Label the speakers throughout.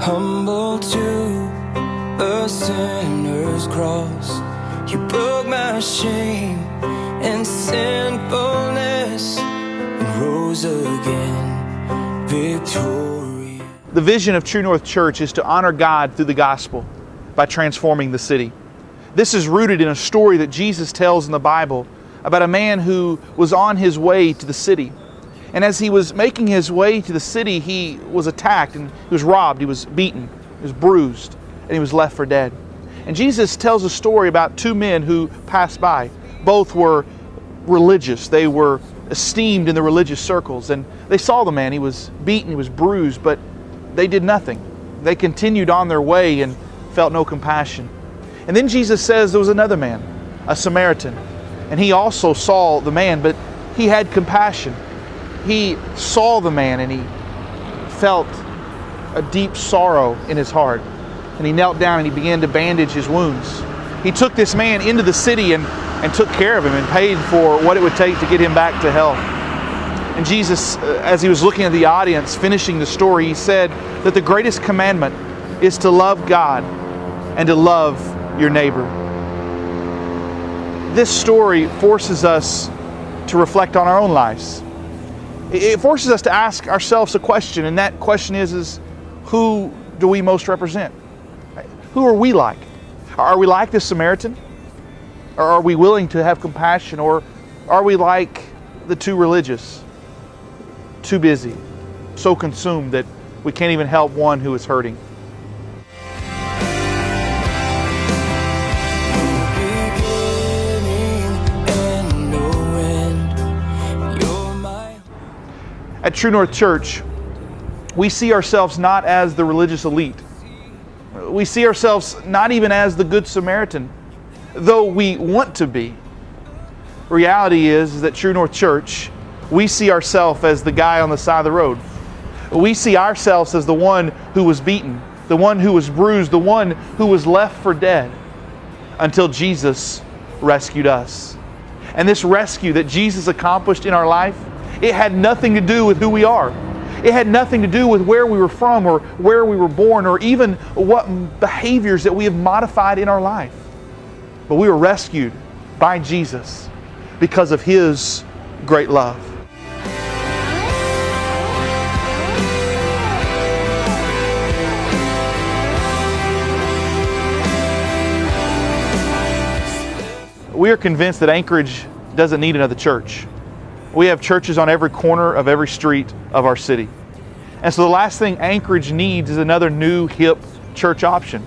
Speaker 1: humble to a sinner's cross. You broke my shame and sinfulness and rose again victorious.
Speaker 2: The vision of True North Church is to honor God through the gospel by transforming the city. This is rooted in a story that Jesus tells in the Bible about a man who was on his way to the city. And as he was making his way to the city, he was attacked and he was robbed, he was beaten, he was bruised, and he was left for dead. And Jesus tells a story about two men who passed by. Both were religious. They were esteemed in the religious circles. And they saw the man. He was beaten, he was bruised, but they did nothing. They continued on their way and felt no compassion. And then Jesus says there was another man, a Samaritan. And he also saw the man, but he had compassion. He saw the man and he felt a deep sorrow in his heart. And he knelt down and he began to bandage his wounds. He took this man into the city and took care of him and paid for what it would take to get him back to health. And Jesus, as he was looking at the audience, finishing the story, he said that the greatest commandment is to love God and to love your neighbor. This story forces us to reflect on our own lives. It forces us to ask ourselves a question, and that question is who do we most represent? Who are we like? Are we like the Samaritan? Or are we willing to have compassion? Or are we like the two religious? Too busy, so consumed that we can't even help one who is hurting. At True North Church, we see ourselves not as the religious elite. We see ourselves not even as the Good Samaritan, though we want to be. Reality is that True North Church, we see ourselves as the guy on the side of the road. We see ourselves as the one who was beaten, the one who was bruised, the one who was left for dead until Jesus rescued us. And this rescue that Jesus accomplished in our life, it had nothing to do with who we are. It had nothing to do with where we were from or where we were born or even what behaviors that we have modified in our life. But we were rescued by Jesus because of His great love. We are convinced that Anchorage doesn't need another church. We have churches on every corner of every street of our city. And so the last thing Anchorage needs is another new, hip church option.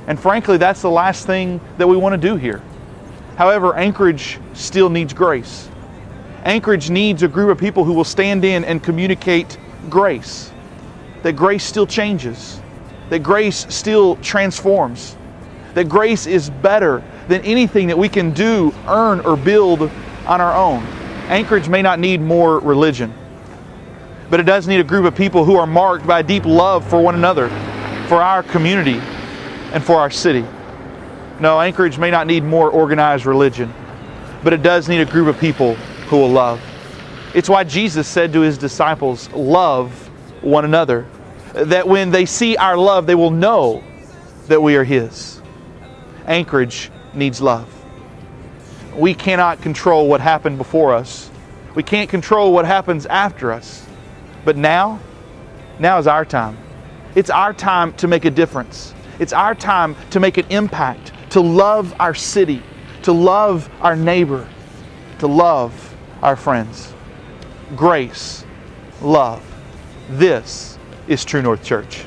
Speaker 2: And frankly, that's the last thing that we want to do here. However, Anchorage still needs grace. Anchorage needs a group of people who will stand in and communicate grace. That grace still changes. That grace still transforms. That grace is better than anything that we can do, earn, or build on our own. Anchorage may not need more religion, but it does need a group of people who are marked by a deep love for one another, for our community, and for our city. No, Anchorage may not need more organized religion, but it does need a group of people who will love. It's why Jesus said to His disciples, love one another, that when they see our love, they will know that we are His. Anchorage needs love. We cannot control what happened before us. We can't control what happens after us. But now is our time. It's our time to make a difference. It's our time to make an impact, to love our city, to love our neighbor, to love our friends. Grace, love. This is True North Church.